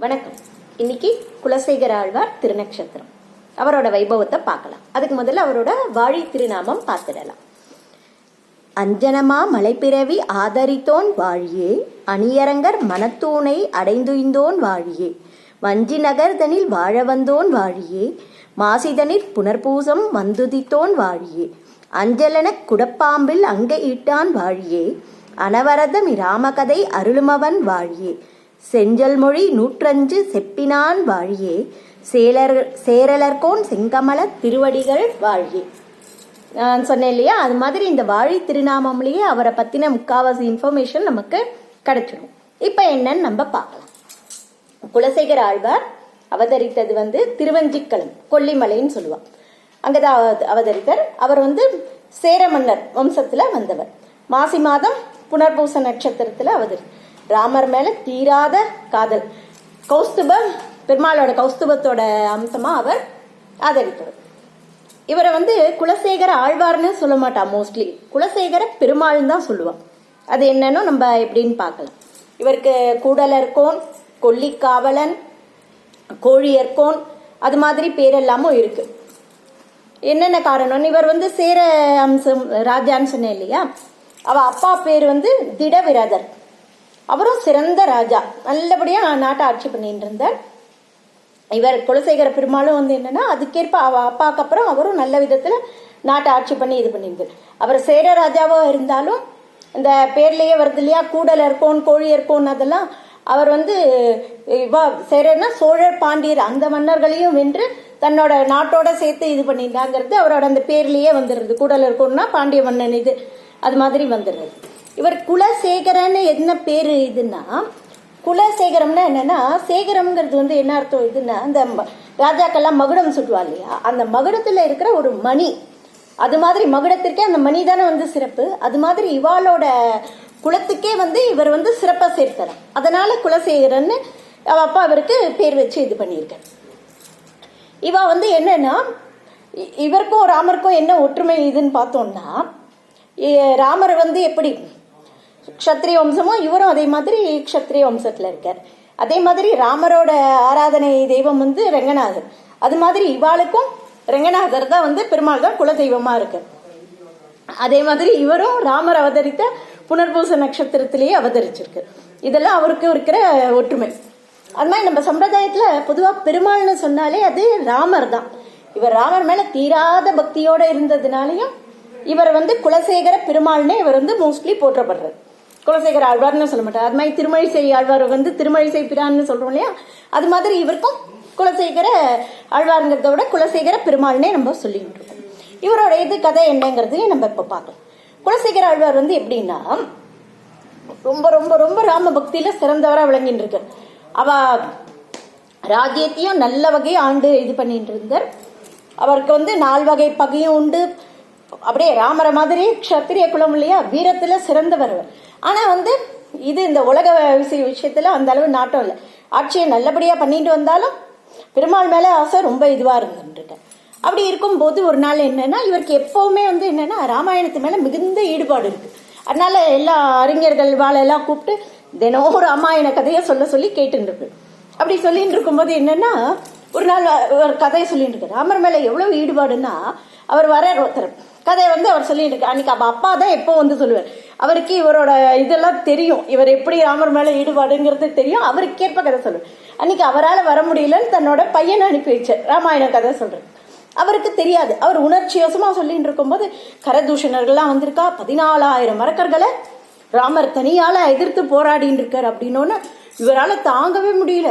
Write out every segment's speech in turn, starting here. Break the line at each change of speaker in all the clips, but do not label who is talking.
வணக்கம். இன்னைக்கு குலசேகர ஆழ்வார் திருநக்ஷத்திரம், அவரோட வைபவத்தை பார்க்கலாம். அதுக்கு முதல்ல அவரோட வாழி திருநாமம் பார்த்துடலாம். அஞ்சனமா மலைப்பிறவி ஆதரித்தோன் வாழியே, அணியரங்கர் மனத்தூணை அடைந்துய்ந்தோன் வாழியே, வஞ்சி நகர்தனில் வாழ வந்தோன் வாழியே, மாசிதனிற் புனர்பூசம் வந்துதித்தோன் வாழியே, அஞ்சலெனக் குடப்பாம்பில் அங்க ஈட்டான் வாழியே, அனவரதம் இராமகதை அருளுமவன் வாழியே, செஞ்சல் மொழி 105 செப்பினான் வாழியே, சேரலர்கோன் செங்கமல திருவடிகள் வாழியே. நான் சொன்னேன் இல்லையா, அது மாதிரி இந்த வாழி திருநாமம்லேயே அவரை பற்றின முக்காவாசி இன்ஃபர்மேஷன் நமக்கு கிடைச்சிடும். இப்போ என்னன்னு நம்ம பார்க்கலாம். குலசேகர ஆழ்வார் அவதரித்தது திருவஞ்சிக்களம், கொல்லிமலைன்னு சொல்லுவான். அங்கதான் அவதரித்தார். அவர் சேர மன்னர் வம்சத்துல வந்தவர். மாசி மாதம் புனர்பூச நட்சத்திரத்துல ராமர் மேல தீராத காதல், பெருமாளோட கௌஸ்துபத்தோட அம்சமா அவர் ஆதரித்தவர். இவரை குலசேகர ஆழ்வார்னு சொல்ல மாட்டான், மோஸ்ட்லி குலசேகர பெருமாள்னு தான் சொல்லுவான். அது என்னன்னு நம்ம எப்படின்னு பார்க்கலாம். இவருக்கு கூடலர்கோன், கொல்லிக்காவலன், கோழியர்கோன், அது மாதிரி பேரெல்லாமும் இருக்கு. என்னென்ன காரணம், இவர் சேர அம்சம் ராஜான்னு சொன்னேன் இல்லையா, அவ அப்பா பேர் திடவிரதர். அவரும் சிறந்த ராஜா, நல்லபடியா நாட்டை ஆட்சி பண்ணிட்டு இருந்தார். இவர் குலசேகர பெருமாளும் என்னன்னா அதுக்கேற்ப அவ அப்பாவுக்கு அப்புறம் அவரும் நல்ல விதத்துல நாட்டை ஆட்சி பண்ணி இது பண்ணியிருந்தார். அவர் சேர ராஜாவோ இருந்தாலும் இந்த பேர்லயே வருது இல்லையா, கூடலர்கோன், கோழியர்கோன், அதெல்லாம் அவர் சேரன்னா சோழர், பாண்டியர் அந்த மன்னர்களையும் வென்று தன்னோட நாட்டோட சேர்த்து இது பண்ணிட்டாங்கிறது அவரோட அந்த பேர்லயே வந்துடுறது. கூடலர்கோன்னா பாண்டிய மன்னன், இது அது மாதிரி வந்துடுறது. இவர் குலசேகரன்னு என்ன பேரு இதுன்னா, குலசேகரம்னா என்னன்னா, சேகரம்ங்கிறது என்ன அர்த்தம் இதுன்னா, அந்த ராஜாக்கெல்லாம் மகுடம் சுட்டுவா இல்லையா, அந்த மகுடத்துல இருக்கிற ஒரு மணி, அது மாதிரி மகுடத்திற்கே அந்த மணி தானே சிறப்பு. அது மாதிரி இவாளோட குலத்துக்கே இவர் சிறப்பா சேர்த்தார். அதனால குலசேகரன்னு அவ அப்பா அவருக்கு பேர் வச்சு இது பண்ணியிருக்க. இவ என்னன்னா, இவருக்கும் ராமருக்கும் என்ன ஒற்றுமை இதுன்னு பார்த்தோம்னா, ராமர் எப்படி க்ஷத்ரிய வம்சமோ இவரும் அதே மாதிரி க்ஷத்ரிய வம்சத்துல இருக்கார். அதே மாதிரி ராமரோட ஆராதனை தெய்வம் ரெங்கநாதர். அது மாதிரி இவாளுக்கும் ரெங்கநாதர் தான் பெருமாள் தான் குலதெய்வமா இருக்கு. அதே மாதிரி இவரும் ராமர் அவதரித்த புனர்பூச நட்சத்திரத்திலேயே அவதரிச்சிருக்கு. இதெல்லாம் அவருக்கு இருக்கிற ஒற்றுமை. அது மாதிரி நம்ம சம்பிரதாயத்துல பொதுவா பெருமாள்னு சொன்னாலே அது ராமர் தான். இவர் ராமர் மேல தீராத பக்தியோட இருந்ததுனாலையும் இவர் குலசேகர பெருமாள்னே இவர் மோஸ்ட்லி போற்றப்படுறார். குலசேகர ஆழ்வார்னு சொல்ல மாட்டார். அது மாதிரி திருமழிசை ஆழ்வார் திருமழிசை பிரான்னு சொல்றோம் இல்லையா, அது மாதிரி இவருக்கும் குலசேகர ஆழ்வார்ங்கிறத விட குலசேகர பெருமாள்னே நம்ம சொல்லிட்டு இருக்கோம். இவரோட இது கதை என்னங்கிறதையும் நம்ம இப்ப பார்க்கலாம். குலசேகர ஆழ்வார் எப்படின்னா, ரொம்ப ரொம்ப ரொம்ப ராம பக்தியில சிறந்தவரா விளங்கிட்டு இருக்கு. அவ ராஜ்யத்தையும் நல்ல வகையை ஆண்டு இது பண்ணிட்டு இருந்தார். அவருக்கு 4 வகை பகையும் உண்டு. அப்படியே ராமரை மாதிரி க்ஷத்திரிய குலம் இல்லையா, வீரத்துல சிறந்தவர். ஆனா இது இந்த உலக விஷயத்துல அந்த அளவு நாட்டம் இல்லை. ஆட்சியை நல்லபடியா பண்ணிட்டு வந்தாலும் பெருமாள் மேல ஆசை ரொம்ப இதுவா இருந்துட்டு. அப்படி இருக்கும்போது ஒரு நாள் என்னன்னா, இவருக்கு எப்பவுமே என்னன்னா ராமாயணத்து மேல மிகுந்த ஈடுபாடு இருக்கு. அதனால எல்லா அறிஞர்கள் வாழெல்லாம் கூப்பிட்டு தினம் ராமாயண கதையை சொல்லி கேட்டுட்டு இருக்கு. அப்படி சொல்லிட்டு இருக்கும்போது என்னன்னா, ஒரு நாள் ஒரு கதையை சொல்லிட்டு இருக்கு. ராமர் மேல எவ்வளவு ஈடுபாடுன்னா, அவர் வர ஒருத்தர் கதையை அவர் சொல்லிட்டு இருக்கு. அன்னைக்கு அப்பா தான் எப்போ சொல்லுவார். அவருக்கு இவரோட இதெல்லாம் தெரியும், இவர் எப்படி ராமர் மேல ஈடுபாடுங்கிறது தெரியும். அவருக்கேற்ப கதை சொல்லுவார். அன்னைக்கு அவரால் வர முடியலன்னு தன்னோட பையனை அனுப்பி வச்சார் ராமாயண கதை சொல்றது. அவருக்கு தெரியாது. அவர் உணர்ச்சியோசமா சொல்லிட்டு இருக்கும்போது கரதூஷணர்கள்லாம் வந்திருக்கா, 14,000 மரக்கர்களை ராமர் தனியால எதிர்த்து போராடின்னு இருக்கார். அப்படின்னோன்னு இவரால் தாங்கவே முடியல.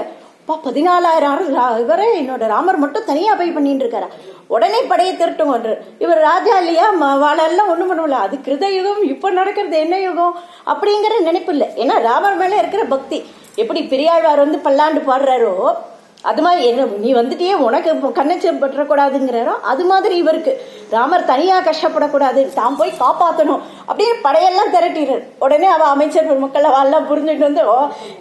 14,000 இவரே என்னோட ராமர் மட்டும் தனியா போய் பண்ணிட்டு இருக்காரா, உடனே படையை திரட்டும். இவர் ராஜா இல்லையா, வாழெல்லாம் ஒண்ணும் பண்ணல. அது கிருத யுகம், இப்ப நடக்கிறது என்ன யுகம் அப்படிங்கிற நினைப்பு இல்லை. ஏன்னா ராமர் மேல இருக்கிற பக்தி. எப்படி பெரியாழ்வார் பல்லாண்டு பாடுறாரோ, அது மாதிரி என்ன நீ வந்துட்டியே உனக்கு கண்ணச்சம் பற்றக்கூடாதுங்கிறாரோ, அது மாதிரி இவருக்கு ராமர் தனியா கஷ்டப்படக்கூடாது, தாம் போய் காப்பாற்றணும் அப்படின்னு படையெல்லாம் திரட்டிடுறாரு. உடனே அவ அமைச்சர் பெருமக்கள் அவெல்லாம் புரிஞ்சுட்டு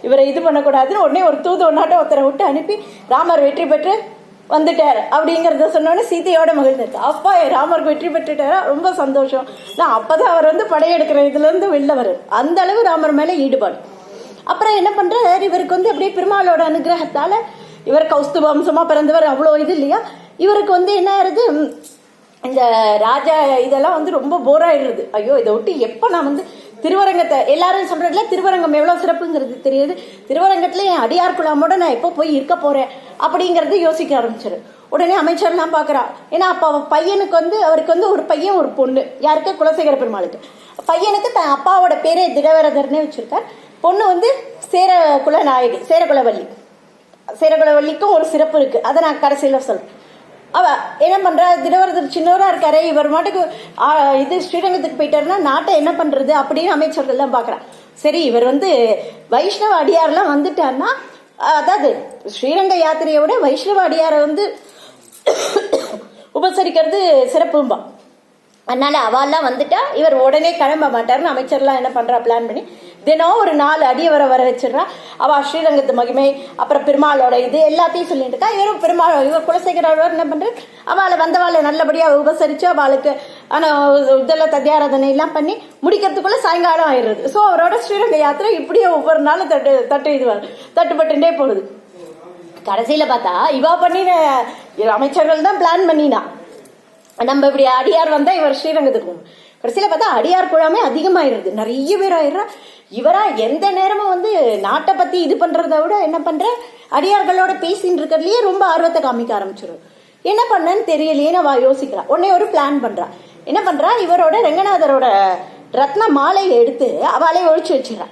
இவரை இது பண்ணக்கூடாதுன்னு உடனே ஒரு தூது ஒன்னாட்ட ஒருத்தரை விட்டு அனுப்பி ராமர் வெற்றி பெற்று வந்துட்டாரு அப்படிங்கறத சொன்னோன்னு சீதையோட மகிழ்ந்தாரு. அப்பா ராமருக்கு வெற்றி பெற்றுட்டாரா, ரொம்ப சந்தோஷம். நான் அப்பதான் அவர் படையெடுக்கிற இதுல இருந்து வெளில வர்றாரு. அந்த அளவு ராமர் மேல ஈடுபாடு. அப்புறம் என்ன பண்றார், இவருக்கு வந்து அப்படியே பெருமாளோட அனுகிரகத்தால இவர் கௌஸ்துப வம்சமா பிறந்தவர், அவ்வளோ இது இல்லையா, இவருக்கு வந்து என்ன ஆயிருது, இந்த ராஜா இதெல்லாம் வந்து ரொம்ப போராயிடுறது. ஐயோ இதை விட்டு எப்போ நான் வந்து திருவரங்கத்தை எல்லாரும் சொல்றதுல திருவரங்கம் எவ்வளவு சிறப்புங்கிறது தெரியுது, திருவரங்கத்துல என் அடியார் குழாமோட நான் எப்போ போய் இருக்க போறேன் அப்படிங்கறது யோசிக்க ஆரம்பிச்சிரு. உடனே அமைச்சர்லாம் பாக்குறா. ஏன்னா அப்ப பையனுக்கு வந்து அவருக்கு வந்து ஒரு பையன் ஒரு பொண்ணு, யாருக்கு, குலசேகர பெருமாளுக்கு. பையனுக்கு தன் அப்பாவோட பேரே திடவரதர்னே வச்சிருக்கார். பொண்ணு வந்து சேரகுல நாயகி, சேரகுலவல்லி. சேரகுலவல்லிக்கும் ஒரு சிறப்பு இருக்கு, அதை நான் கடைசியில சொல்றேன். அவ என்ன பண்றா, திடவரதர் சின்னவரா இருக்காரு, இவர் மாட்டுக்கு இது ஸ்ரீரங்கத்துக்கு போயிட்டாருன்னா நாட்டை என்ன பண்றது அப்படின்னு அமைச்சர்கள் எல்லாம் பாக்குறான். சரி இவர் வந்து வைஷ்ணவ அடியாரெல்லாம் வந்துட்டாருன்னா, அதாவது ஸ்ரீரங்க யாத்திரையை விட வைஷ்ணவ அடியாரை வந்து உபசரிக்கிறது சிறப்பும்பா. அதனால அவெல்லாம் வந்துட்டா இவர் உடனே கிளம்ப மாட்டாருன்னு அமைச்சர்லாம் என்ன பண்றா, பிளான் பண்ணி தினம் ஒரு 4 அடியவரை வர வச்சிடறா. அவ ஸ்ரீரங்கத்து மகிமை, அப்புறம் பெருமாளோட இது எல்லாத்தையும் சொல்லிட்டு இருக்கா. இவர் குலசேகரவர் என்ன பண்ற, அவளை வந்தவாளை நல்லபடியா உபசரிச்சு அவளுக்கு இதெல்லாம் தத்தியாராதனை எல்லாம் பண்ணி முடிக்கிறதுக்குள்ள சாயங்காலம் ஆயிடுறது. ஸோ அவரோட ஸ்ரீரங்க யாத்திரை இப்படியே ஒவ்வொரு நாளும் தட்டுப்பட்டுட்டே போகுது. கடைசியில பார்த்தா இவா பண்ணின அமைச்சர்கள் தான் பிளான் பண்ணினா, நம்ம இப்படி அடியார் வந்தா இவர் ஸ்ரீரங்கத்துக்கு போகணும். கடைசியில பார்த்தா அடியார் குழாமே அதிகமாயிருது, நிறைய பேர் ஆயிடுறா. இவரா எந்த நேரமும் வந்து நாட்டை பத்தி இது பண்றதை விட என்ன பண்ற, அடியார்களோட பேசின்னு இருக்கிறதுலயே ரொம்ப ஆர்வத்தை காமிக்க ஆரம்பிச்சிடும். என்ன பண்ணன்னு தெரியலையேன்னு அவ யோசிக்கிறா. உடனே ஒரு பிளான் பண்றா. என்ன பண்றா, இவரோட ரங்கநாதரோட ரத்ன மாலையை எடுத்து அவளே ஒழிச்சு வச்சிடறா.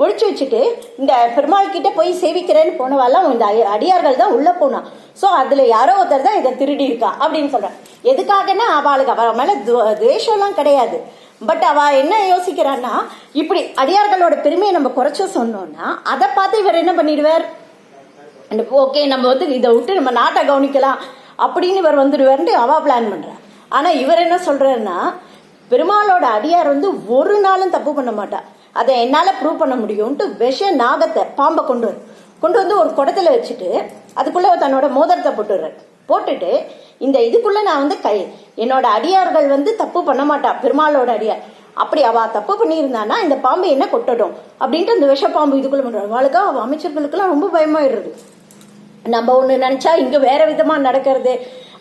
ஒழிச்சு வச்சுட்டு இந்த பெருமாள் கிட்ட போய் சேவிக்கிறேன்னு போனவாலாம் இந்த அடியார்கள் தான் உள்ள போனா. சோ அதுல யாரோ ஒருத்தர் தான் இதை திருடி இருக்கா அப்படின்னு சொல்றான். எதுக்காகன்னா அவளுக்கு அவ மேல துவேஷம் எல்லாம் கிடையாது. பட் அவ என்ன யோசிக்கிறான்னா, இப்படி அடியார்களோட பெருமையை நம்ம குறைச்ச சொன்னோம்னா அதை பார்த்து இவர் என்ன பண்ணிடுவார், ஓகே நம்ம வந்து இதை விட்டு நம்ம நாட்டை கவனிக்கலாம் அப்படின்னு இவர் வந்துடுவார்னு அவ பிளான் பண்றார். ஆனா இவர் என்ன சொல்றாருன்னா, பெருமாளோட அடியார் வந்து ஒரு நாளும் தப்பு பண்ண மாட்டா, அதை என்னால ப்ரூவ் பண்ண முடியும்ட்டு விஷ நாகத்தை பாம்பை கொண்டு வந்து ஒரு குடத்துல வச்சுட்டு அதுக்குள்ள தன்னோட மோதிரத்தை போட்டுட்டு இந்த இதுக்குள்ள நான் வந்து என்னோட அடியார்கள் வந்து தப்பு பண்ண மாட்டா, பெருமாளோட அடியார், அப்படி அவ தப்பு பண்ணியிருந்தானா இந்த பாம்பு என்ன கொட்டட்டும் அப்படின்ட்டு அந்த விஷ பாம்பு இதுக்குள்ள பண்றாரு. அவளுக்கு அவ அமைச்சர்களுக்கெல்லாம் ரொம்ப பயமாயிடுறது. நம்ம ஒண்ணு நினைச்சா இங்க வேற விதமா நடக்கிறது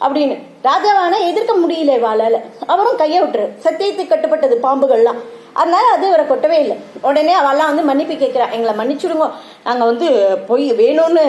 அப்படின்னு. ராஜாவான எதிர்க்க முடியல இவாளால. அவரும் கைய விட்டுரு, சத்தியத்துக்கு கட்டுப்பட்டது பாம்புகள்லாம், அதனால அது இவரை கொட்டவே இல்லை. உடனே அவெல்லாம் வந்து மன்னிப்பு கேட்கிறா, எங்களை மன்னிச்சுடுங்க, நாங்க வந்து போய் வேணும்னு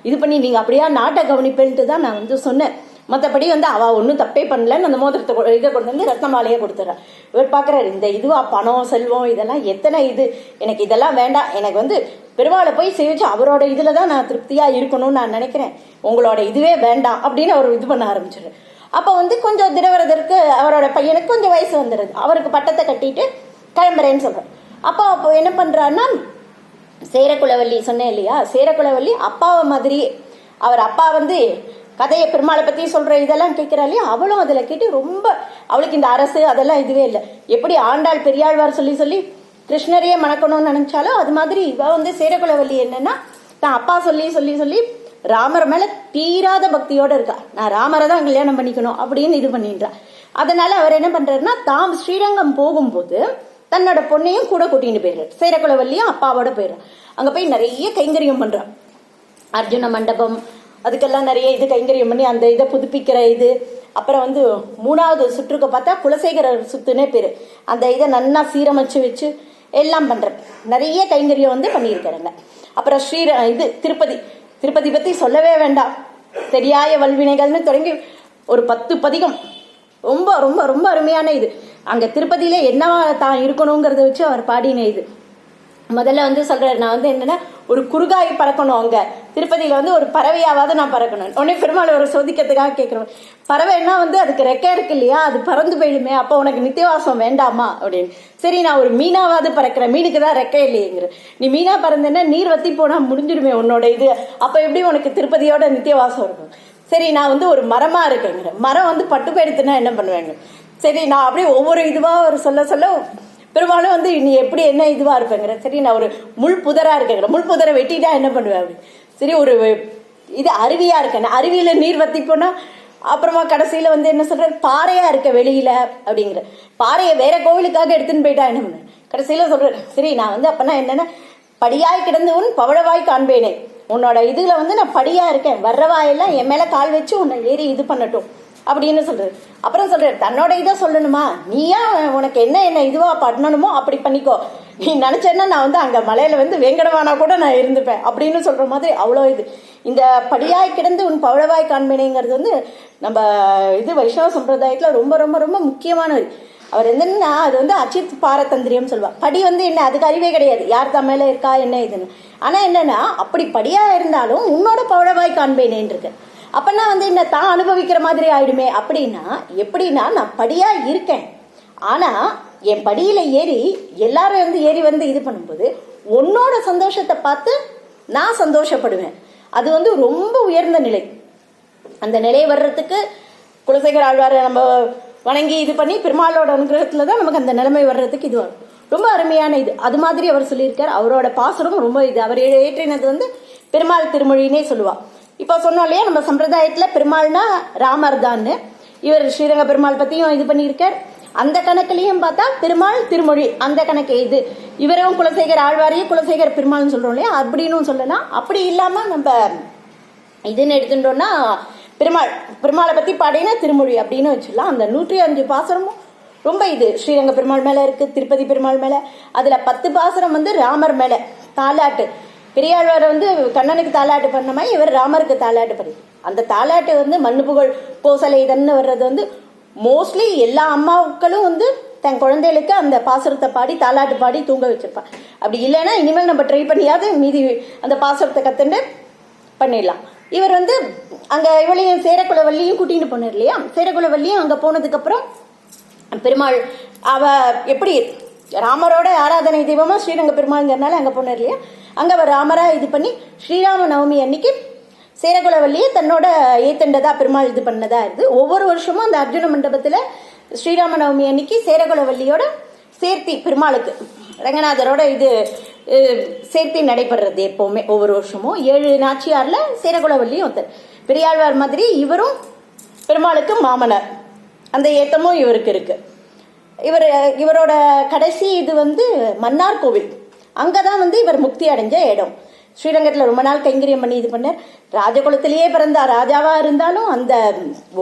இது பண்ணி நீங்க அப்படியா நாட்டை கவனிப்பேன்ட்டு தான் நான் வந்து சொன்னேன், மற்றபடி வந்து அவ ஒன்றும் தப்பே பண்ணலன்னு அந்த மோதிரத்தை இதை கொண்டு வந்து ரத்னமாலையே கொடுத்துட்றா. இவர் பாக்குறாரு, இந்த இதுவா பணம் செல்வம் இதெல்லாம் எத்தனை இது, எனக்கு இதெல்லாம் வேண்டாம், எனக்கு வந்து பெருமாளை போய் சேவிச்சு அவரோட இதுல தான் நான் திருப்தியா இருக்கணும்னு நான் நினைக்கிறேன், உங்களோட இதுவே வேண்டாம் அப்படின்னு அவர் இது பண்ண ஆரம்பிச்சிரு. அப்ப வந்து கொஞ்சம் திரவரதற்கு அவரோட பையனுக்கு கொஞ்சம் வயசு வந்துடுது, அவருக்கு பட்டத்தை கட்டிட்டு கிளம்புறேன்னு சொல்றாரு. அப்போ என்ன பண்றாருன்னா, சேரகுலவல்லி சொன்னேன் இல்லையா, சேரகுலவல்லி அப்பாவை மாதிரி, அவர் அப்பா வந்து கதையை பெருமாளை பத்தி சொல்ற இதெல்லாம் கேட்கிறா இல்லையா, அவளும் அதுல கேட்டு ரொம்ப அவளுக்கு இந்த அரசு அதெல்லாம் இதுவே இல்லை. எப்படி ஆண்டாள் பெரியாழ்வார் சொல்லி கிருஷ்ணரையே மணக்கணும்னு நினைச்சாலும் அது மாதிரி இவ வந்து சேரகுலவல்லி என்னன்னா, தான் அப்பா சொல்லி ராமர் மேல தீராத பக்தியோட இருக்கா, நான் ராமரை தான் கல்யாணம் பண்ணிக்கணும் அப்படின்னு இது பண்ணின்றா. அதனால அவர் என்ன பண்றாருன்னா, தாம் ஸ்ரீரங்கம் போகும்போது தன்னோட பொண்ணையும் கூட கூட்டிட்டு போயிடுறாரு. சேரகுலவல்லியும் அப்பாவோட போயிடுறான். அங்க போய் நிறைய கைங்கரியம் பண்றான். அர்ஜுன மண்டபம் அதுக்கெல்லாம் நிறைய இது கைங்கரியம் பண்ணி அந்த இதை புதுப்பிக்கிற இது. அப்புறம் வந்து 3வது சுற்றுக்கு பார்த்தா குலசேகரர் சுத்துனே பேரு, அந்த இதை நன்னா சீரமைச்சு வச்சு எல்லாம் பண்ற நிறைய கைங்கரியம் வந்து பண்ணியிருக்காருங்க. அப்புறம் திருப்பதி பத்தி சொல்லவே வேண்டாம், தெரியாய வல்வினைகள்னு தொடங்கி ஒரு 10 பதிகம், ரொம்ப ரொம்ப ரொம்ப அருமையான இது. அங்க திருப்பதியில என்னவா தான் இருக்கணுங்கிறத வச்சு அவர் பாடின இது. முதல்ல வந்து சொல்றாரு, நான் வந்து என்னன்னா ஒரு குறுகாய் பறக்கணும், அங்க திருப்பதியில வந்து ஒரு பறவையாவது நான் பறக்கணும். உடனே பெருமாள் ஒரு சோதிக்கிறதுக்காக கேட்கிறோம், பறவைன்னா வந்து அதுக்கு ரெக்கை இருக்கு இல்லையா, அது பறந்து போயிடுமே, அப்போ உனக்கு நித்தியவாசம் வேண்டாமா அப்படின்னு. சரி நான் ஒரு மீனாவது பறக்கிறேன், மீனுக்கு தான் ரெக்கை இல்லையேங்கிற, நீ மீனா பறந்தேன்னா நீர் வத்தி போனா முடிஞ்சிடுமே உன்னோட இது, அப்ப எப்படி உனக்கு திருப்பதியோட நித்தியவாசம் இருக்கும். சரி நான் வந்து ஒரு மரமா இருக்கேங்கிற, மரம் வந்து பட்டு போயிடுத்துனா என்ன பண்ணுவேங்க. சரி நான் அப்படியே ஒவ்வொரு இதுவா ஒரு சொல்ல பெரும்பாலும் வந்து நீ எப்படி என்ன இதுவா இருப்பேங்கிற. சரி நான் ஒரு முள் புதரா இருக்கேங்கிற, முள் புதரை வெட்டிட்டா என்ன பண்ணுவேன் அப்படி. சரி ஒரு இது அருவியா இருக்கேன், அருவியில நீர் வத்தி போனா, அப்புறமா கடைசியில வந்து என்ன சொல்ற, பாறையா இருக்க வெளியில அப்படிங்கிற, பாறையை வேற கோவிலுக்காக எடுத்துன்னு போயிட்டா என்ன பண்ண. கடைசியில சொல்ற, சரி நான் வந்து அப்பனா என்னன்னா படியாய் கிடந்து உன் பவழவாய் காண்பேனே, உன்னோட இதுல வந்து நான் படியா இருக்கேன், வர்றவாயெல்லாம் என் மேல கால் வச்சு உன்னை ஏறி இது பண்ணட்டும் அப்படின்னு சொல்றாரு. அப்புறம் சொல்றாரு, தன்னோட இதை சொல்லணுமா, நீயா உனக்கு என்ன இதுவா பண்ணணுமோ அப்படி பண்ணிக்கோ, நீ நினைச்சேன்னா நான் வந்து அங்க மலையில வந்து வேங்கடவானா கூட நான் இருந்துப்பேன் அப்படின்னு சொல்ற மாதிரி அவ்வளோ இது. இந்த படியாய் கிடந்து உன் பவழவாய் காண்பேனேங்கிறது வந்து நம்ம இது வைஷ்ணவ சம்பிரதாயத்துல ரொம்ப ரொம்ப ரொம்ப முக்கியமானது. அவர் என்னன்னா அது வந்து அச்சித் பாரதந்திரியம் சொல்லுவார். படி வந்து என்ன, அதுக்கு அறிவே கிடையாது யார் தமிழ்ல இருக்கா என்ன இதுன்னு. ஆனா என்னன்னா அப்படி படியா இருந்தாலும் உன்னோட பவழவாய் காண்பேனேன்னு இருக்கு. அப்பன்னா வந்து என்ன தான் அனுபவிக்கிற மாதிரி ஆயிடுமே. அப்படின்னா எப்படின்னா நான் படியா இருக்கேன், ஆனா என் படியில ஏறி எல்லாரும் வந்து ஏறி வந்து இது பண்ணும்போது உன்னோட சந்தோஷத்தை பார்த்து நான் சந்தோஷப்படுவேன். அது வந்து ரொம்ப உயர்ந்த நிலை. அந்த நிலை வர்றதுக்கு குலசேகர ஆழ்வாரை நம்ம வணங்கி இது பண்ணி பெருமாளோட அனுகிரகத்துல தான் நமக்கு அந்த நிலைமை வர்றதுக்கு இது வரும். ரொம்ப அருமையான இது. அது மாதிரி அவர் சொல்லியிருக்கார். அவரோட பாசுரம் ரொம்ப இது. அவர் ஏற்றினது வந்து பெருமாள் திருமொழினே சொல்லுவா. இப்போ சொன்னோம் இல்லையா நம்ம சம்பிரதாயத்துல பெருமாள்னா ராமர் தான். இவர் ஸ்ரீரங்க பெருமாள் பத்தியும் இது பண்ணியிருக்கார். அந்த கணக்குலயும் பார்த்தா பெருமாள் திருமொழி அந்த கணக்கு இது. இவரும் குலசேகர் ஆழ்வாரையும் குலசேகர் பெருமாள்னு சொல்றோம் இல்லையா, அப்படின்னு சொல்லலாம். அப்படி இல்லாம நம்ம இதுன்னு எடுத்துட்டோம்னா பெருமாளை பத்தி பாடினா திருமொழி அப்படின்னு வச்சிடலாம். அந்த 105 பாசுரமும் ரொம்ப இது ஸ்ரீரங்க பெருமாள் மேல இருக்கு, திருப்பதி பெருமாள் மேல. அதுல 10 பாசுரம் வந்து ராமர் மேல தாலாட்டு. பெரியாழ்வார் வந்து கண்ணனுக்கு தாலாட்டு பண்ண மாதிரி இவர் ராமருக்கு தாலாட்டு பண்ணி, அந்த தாலாட்டு வந்து மண்ணு புகழ் கோசலை இதன்னு வர்றது வந்து மோஸ்ட்லி எல்லா அம்மாக்களும் வந்து தன் குழந்தைகளுக்கு அந்த பாசுரத்தை பாடி தாலாட்டு பாடி தூங்க வச்சிருப்பான். அப்படி இல்லைன்னா இனிமேல் நம்ம ட்ரை பண்ணியாவது மீதி அந்த பாசுரத்தை கத்துண்டு பண்ணிடலாம். இவர் வந்து அங்க இவளையும் சேரக்குலவல்லியும் கூட்டிட்டு போனார் இல்லையா. சேரக்குலவல்லியும் அங்க போனதுக்கு அப்புறம் பெருமாள் அவ எப்படி ராமரோட ஆராதனை தெய்வமா ஸ்ரீரங்க பெருமாள்ங்கிறனால அங்க போனார் இல்லையா. அங்க அவர் ராமரா இது பண்ணி ஸ்ரீராம நவமி அன்னைக்கு சேரகுலவல்லியை தன்னோட ஏத்தண்டதா பெருமாள் இது பண்ணதா இருந்து ஒவ்வொரு வருஷமும் அந்த அர்ஜுன மண்டபத்துல ஸ்ரீராம நவமி அன்னைக்கு சேரகுலவல்லியோட சேர்த்தி பெருமாளுக்கு ரங்கநாதரோட இது சேர்த்தி நடைபெறது எப்பவுமே ஒவ்வொரு வருஷமும். 7 நாச்சியார்ல சேரகுலவல்லியும் ஒருத்தர். பெரியாழ்வார் மாதிரி இவரும் பெருமாளுக்கு மாமனார். அந்த ஏத்தமும் இவருக்கு இருக்கு. இவரோட கடைசி இது வந்து மன்னார் கோவில். அங்கதான் வந்து இவர் முக்தி அடைஞ்ச இடம். ஸ்ரீரங்கத்துல ரொம்ப நாள் கைங்கரியம் பண்ணி இது பண்ணார். ராஜகுலத்திலேயே பிறந்தார், ராஜாவா இருந்தாலும் அந்த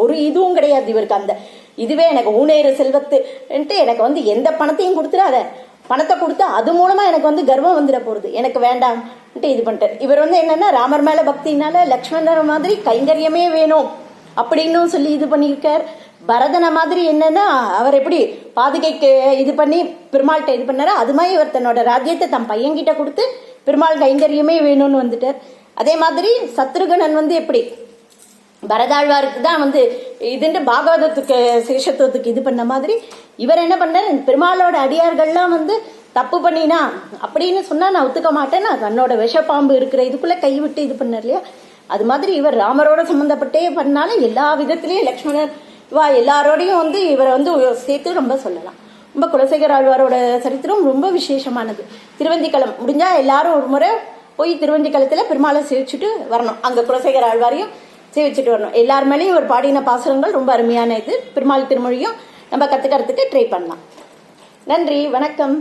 ஒரு இதுவும் கிடையாது இவருக்கு. அந்த இதுவே எனக்கு ஊனேறு செல்வத்து எனக்கு வந்து எந்த பணத்தையும் கொடுத்துடாத, பணத்தை கொடுத்தா அது மூலமா எனக்கு வந்து கர்வம் வந்துட போறது, எனக்கு வேண்டாம் இது பண்ணிட்டார். இவர் வந்து என்னன்னா ராமர் மேல பக்தினால லக்ஷ்மணர் மாதிரி கைங்கரியமே வேணும் அப்படின்னு சொல்லி இது பண்ணியிருக்கார். பரதனை மாதிரி என்னன்னா அவர் எப்படி பாதுகைக்கு இது பண்ணி பெருமாள்கிட்ட இது பண்ணாரோ அது மாதிரி இவர் தன்னோட ராஜ்யத்தை தன் பையன்கிட்ட கொடுத்து பெருமாள் கைங்கரியமே வேணும்னு வந்துட்டார். அதே மாதிரி சத்ருகணன் வந்து எப்படி பரதாழ்வாருக்கு தான் வந்து இதுண்டு பாகவதத்துக்கு சேஷத்துவத்துக்கு இது பண்ண மாதிரி இவர் என்ன பண்ணார், பெருமாளோட அடியார்கள்லாம் வந்து தப்பு பண்ணினா அப்படின்னு சொன்னா நான் ஒத்துக்க மாட்டேன்னா தன்னோட விஷப்பாம்பு இருக்கிற இதுக்குள்ள கை விட்டு இது பண்ணார் இல்லையா. அது மாதிரி இவர் ராமரோட சம்பந்தப்பட்டே பண்ணாலும் எல்லா விதத்திலயும் லக்ஷ்மணர் எல்லாரோடையும் வந்து இவரை வந்து சேர்த்து ரொம்ப சொல்லலாம். ரொம்ப குலசேகர ஆழ்வாரோட சரித்திரம் ரொம்ப விசேஷமானது. திருவந்திக்களம் முடிஞ்சா எல்லாரும் ஒரு முறை போய் திருவந்திக்களத்துல பெருமாளை சேவிச்சுட்டு வரணும். அங்க குலசேகர ஆழ்வாரையும் சேவிச்சுட்டு வரணும். எல்லார் மேலேயும் ஒரு பாடின பாசுரங்கள் ரொம்ப அருமையான இது. பெருமாள் திருமொழியும் நம்ம கத்துக்கிறதுக்கு ட்ரை பண்ணலாம். நன்றி, வணக்கம்.